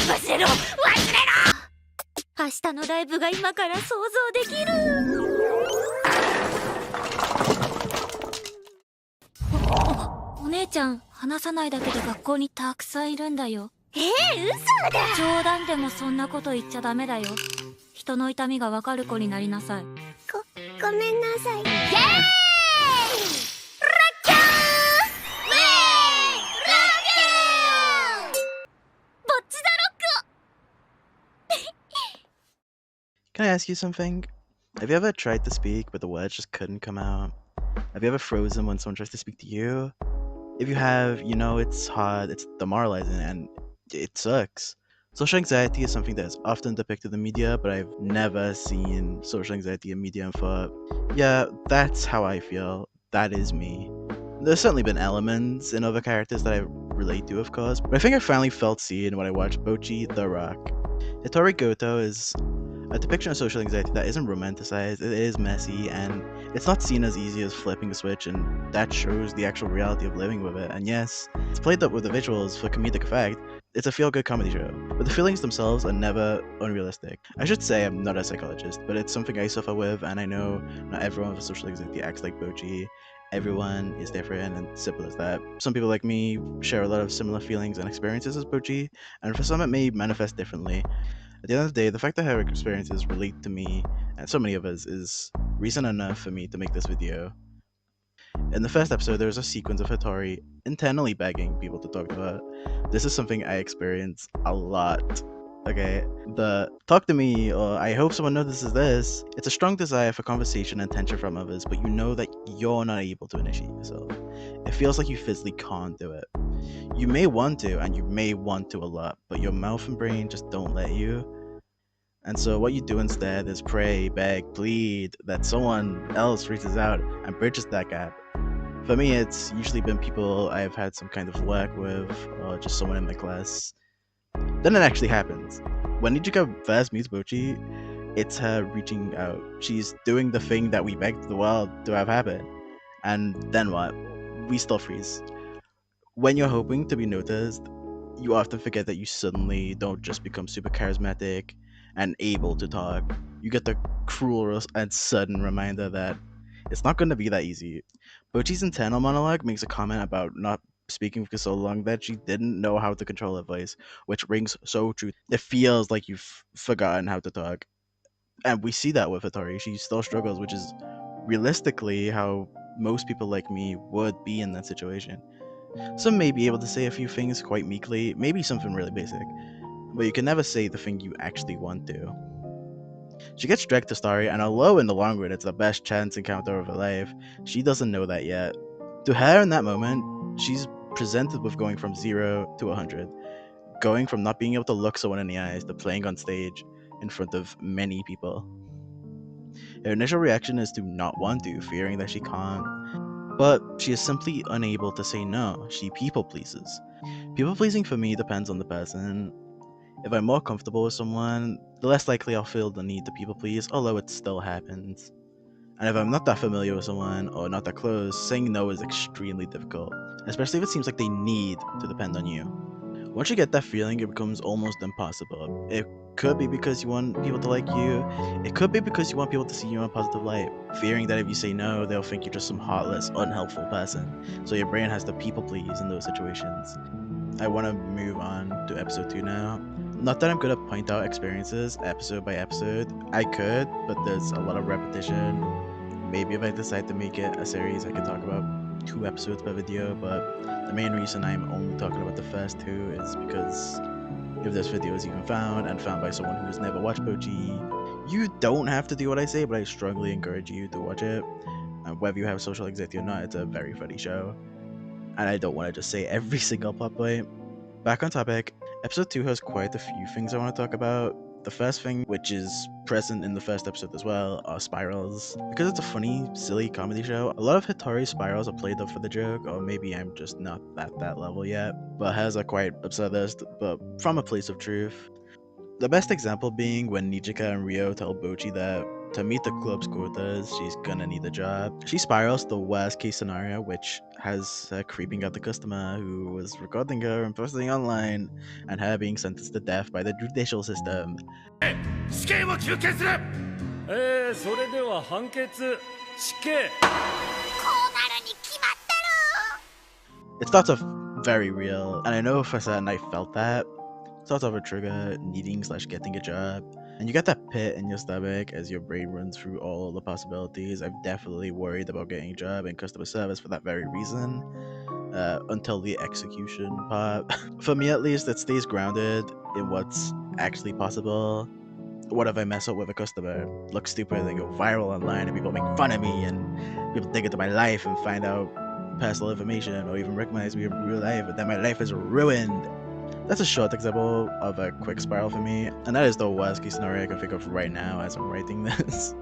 忘れろ忘れろ明日のライブが今から想像できる。お姉ちゃん、話さないだけで学校にたくさんいるんだよ。嘘だ。冗談でもそんなこと言っちゃダメだよ。人の痛みがわかる子になりなさい。ごめんなさい。イエーイ！ラッキャー！ウェーイ！ラッキャー！ぼっちだロック。 Can I ask you something? Have you ever tried to speak but the words just couldn't come out? Have you ever frozen when someone tries to speak to you? If you have, you know it's hard, it's demoralizing, and it sucks. Social anxiety is something that is often depicted in media, but I've never seen social anxiety in media and thought, yeah, that's how I feel. That is me. There's certainly been elements in other characters that I relate to, of course, but I think I finally felt seen when I watched Bocchi the Rock. Hitori Gohto is a depiction of social anxiety that isn't romanticized, it is messy, and it's not seen as easy as flipping a switch, and that shows the actual reality of living with it. And yes, it's played up with the visuals for comedic effect. It's a feel-good comedy show, but the feelings themselves are never unrealistic. I should say I'm not a psychologist, but it's something I suffer with, and I know not everyone with social anxiety acts like Bocchi. Everyone is different, and simple as that. Some people like me share a lot of similar feelings and experiences as Bocchi, and for some it may manifest differently. At the end of the day, the fact that her experiences relate to me and so many of us is reason enough for me to make this video. In the first episode, there was a sequence of Hitori internally begging people to talk to her. This is something I experience a lot. Okay, the talk to me or I hope someone notices this, it's a strong desire for conversation and attention from others, but you know that you're not able to initiate yourself. It feels like you physically can't do it. You may want to, and you may want to a lot, but your mouth and brain just don't let you. And so what you do instead is pray, beg, plead that someone else reaches out and bridges that gap. For me, it's usually been people I've had some kind of work with, or just someone in my class. Then it actually happens. When Nijika first meets Bocchi, it's her reaching out. She's doing the thing that we begged the world to have happen. And then what? We still freeze. When you're hoping to be noticed, you often forget that you suddenly don't just become super charismatic and able to talk. You get the cruel and sudden reminder that it's not going to be that easy. Bocchi's internal monologue makes a comment about not speaking for so long that she didn't know how to control her voice, which rings so true. It feels like you've forgotten how to talk. And we see that with Hitori. She still struggles, which is realistically how most people like me would be in that situation. Some may be able to say a few things quite meekly, maybe something really basic, but you can never say the thing you actually want to. She gets dragged to Starry, and although in the long run it's the best chance encounter of her life, she doesn't know that yet. To her in that moment, she's presented with going from 0 to 100, going from not being able to look someone in the eyes to playing on stage in front of many people. Her initial reaction is to not want to, fearing that she can't, but she is simply unable to say no. She people pleases. People pleasing for me depends on the person. If I'm more comfortable with someone, the less likely I'll feel the need to people please, although it still happens. And if I'm not that familiar with someone or not that close, saying no is extremely difficult, especially if it seems like they need to depend on you. Once you get that feeling, it becomes almost impossible. It could be because you want people to like you, it could be because you want people to see you in a positive light, fearing that if you say no, they'll think you're just some heartless, unhelpful person, so your brain has to people please in those situations. I want to move on to episode 2 now. Not that I'm gonna point out experiences episode by episode, I could, but there's a lot of repetition. Maybe if I decide to make it a series, I could talk about 2 episodes per video, but the main reason I'm only talking about the first 2 is because if this video is even found, and found by someone who has never watched Bocchi, you don't have to do what I say, but I strongly encourage you to watch it. Whether you have social anxiety or not, it's a very funny show. And I don't want to just say every single plot point. Back on topic, episode 2 has quite a few things I want to talk about. The first thing, which is present in the first episode as well, are spirals. Because it's a funny, silly comedy show, a lot of Hitori's spirals are played up for the joke, or maybe I'm just not at that level yet, but hers are quite absurdist, but from a place of truth. The best example being when Nijika and Ryo tell Bocchi that to meet the club's quotas, she's gonna need a job. She spirals to the worst case scenario, which has her creeping out the customer who was recording her and posting online, and her being sentenced to death by the judicial system. 死刑を求刑する。それでは判決死刑。こうなるに決まってる。 It starts off very real, and I know for certain I felt that. It starts off with Trigger needing / getting a job, and you get that pit in your stomach as your brain runs through all the possibilities. I've definitely worried about getting a job in customer service for that very reason, until the execution part. For me at least, it stays grounded in what's actually possible. What if I mess up with a customer, look stupid, and go viral online, and people make fun of me, and people dig into my life and find out personal information, or even recognize me in real life, and then my life is ruined? That's a short example of a quick spiral for me, and that is the worst case scenario I can think of right now as I'm writing this.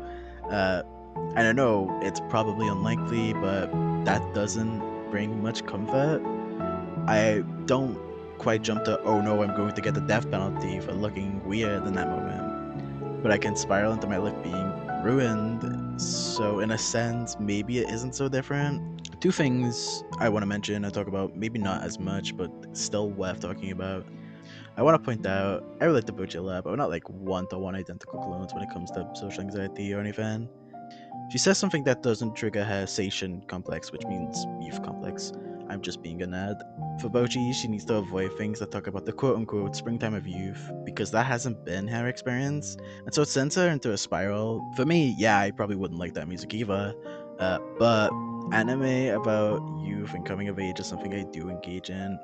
And I know it's probably unlikely, but that doesn't bring much comfort. I don't quite jump to, oh no, I'm going to get the death penalty for looking weird in that moment. But I can spiral into my life being ruined, so in a sense, maybe it isn't so different. Two things I want to mention and talk about, maybe not as much, but still worth talking about. I want to point out, I relate to Bocchi a lot, but we're not like one-to-one identical clones when it comes to social anxiety or anything. She says something that doesn't trigger her Satian complex, which means youth complex. I'm just being a nerd. For Bocchi, she needs to avoid things that talk about the quote-unquote springtime of youth, because that hasn't been her experience, and so it sends her into a spiral. For me, yeah, I probably wouldn't like that music either, but anime about youth and coming of age is something I do engage in,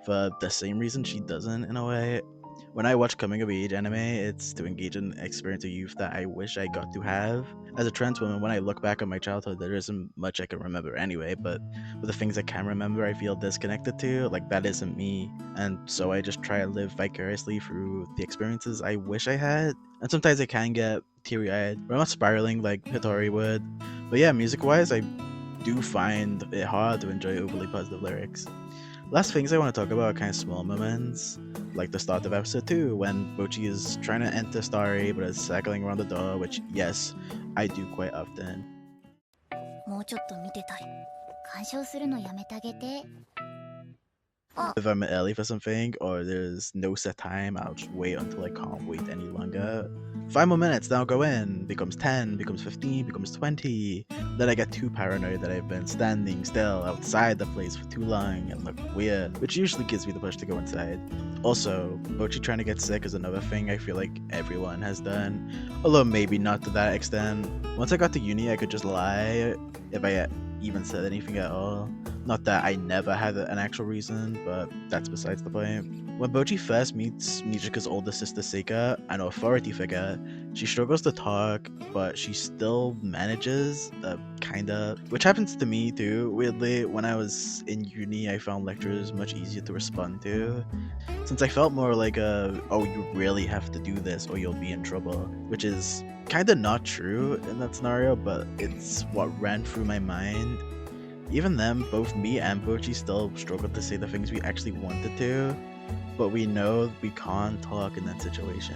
for the same reason she doesn't, in a way. When I watch coming of age anime, it's to engage in experience of youth that I wish I got to have. As a trans woman, when I look back on my childhood, there isn't much I can remember anyway, but with the things I can remember, I feel disconnected to, like that isn't me. And so I just try to live vicariously through the experiences I wish I had. And sometimes I can get teary-eyed, but I'm not spiraling like Hitori would. But yeah, music-wise, I do find it hard to enjoy overly positive lyrics. Last things I want to talk about are kind of small moments, like the start of episode 2 when Bocchi is trying to enter Starry but is circling around the door, which yes, I do quite often. もうちょっと見てたい。干渉するのやめてあげて。 If I'm early for something or there's no set time, I'll just wait until I can't wait any longer. 5 more minutes, then I'll go in. Becomes 10, becomes 15, becomes 20. Then I get too paranoid that I've been standing still outside the place for too long and look weird, which usually gives me the push to go inside. Also, Bocchi trying to get sick is another thing I feel like everyone has done, although maybe not to that extent. Once I got to uni, I could just lie if I even said anything at all. Not that I never had an actual reason, but that's besides the point. When Bocchi first meets Nijika's older sister Seika, an authority figure, she struggles to talk, but she still manages, kinda. Which happens to me too, weirdly. When I was in uni, I found lectures much easier to respond to, since I felt more like oh, you really have to do this or you'll be in trouble, which is kinda not true in that scenario, but it's what ran through my mind. Even then, both me and Bocchi still struggled to say the things we actually wanted to, but we know we can't talk in that situation.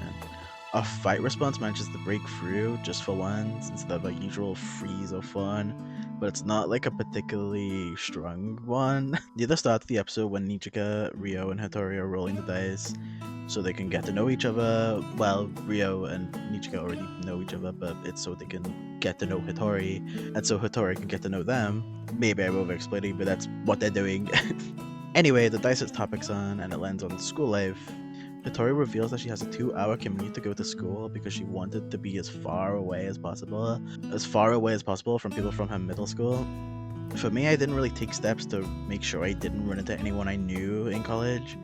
Our fight response manages to break through just for once instead of a usual freeze or fawn, but it's not like a particularly strong one. Near the start of the episode when Nijika, Ryo, and Hitori are rolling the dice so they can get to know each other. Well, Ryo and Nijika already know each other, but it's so they can get to know Hitori, and so Hitori can get to know them. Maybe I'm over-explaining, but that's what they're doing. Anyway, the dice has topics on, and it lands on school life. Hitori reveals that she has a 2-hour commute to go to school because she wanted to be as far away as possible from people from her middle school. For me, I didn't really take steps to make sure I didn't run into anyone I knew in college,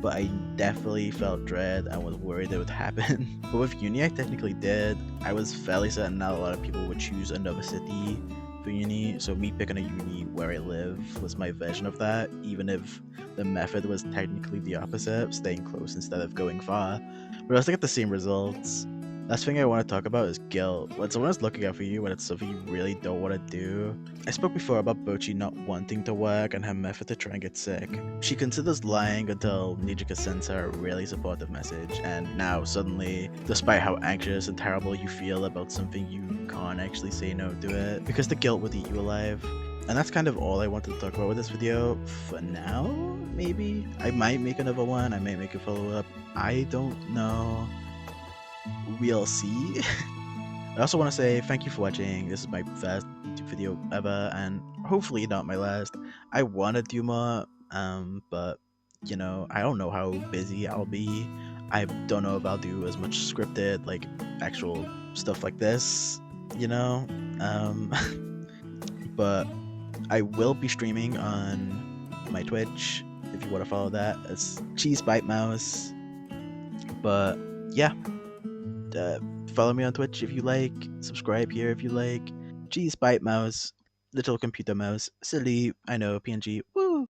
but I definitely felt dread and was worried it would happen. But with uni, I technically did. I was fairly certain that a lot of people would choose another city for uni, so me picking a uni where I live was my version of that, even if the method was technically the opposite, staying close instead of going far. But I still get the same results. Last thing I want to talk about is guilt. When someone's looking out for you when it's something you really don't want to do. I spoke before about Bocchi not wanting to work and her method to try and get sick. She considers lying until Nijika sends her a really supportive message, and now suddenly, despite how anxious and terrible you feel about something, you can't actually say no to it because the guilt would eat you alive. And that's kind of all I wanted to talk about with this video for now, maybe? I might make another one, I might make a follow-up. I don't know. We'll see. I also want to say thank you for watching. This is my first YouTube video ever, and hopefully not my last. I want to do more, but you know, I don't know how busy I'll be. I don't know if I'll do as much scripted, like actual stuff like this, you know. But I will be streaming on my Twitch if you want to follow that. It's Cheese Bite Mouse. But yeah. Follow me on Twitch if you like, subscribe here if you like. Cheese Bite Mouse, Little Computer Mouse, silly, I know, PNG, woo!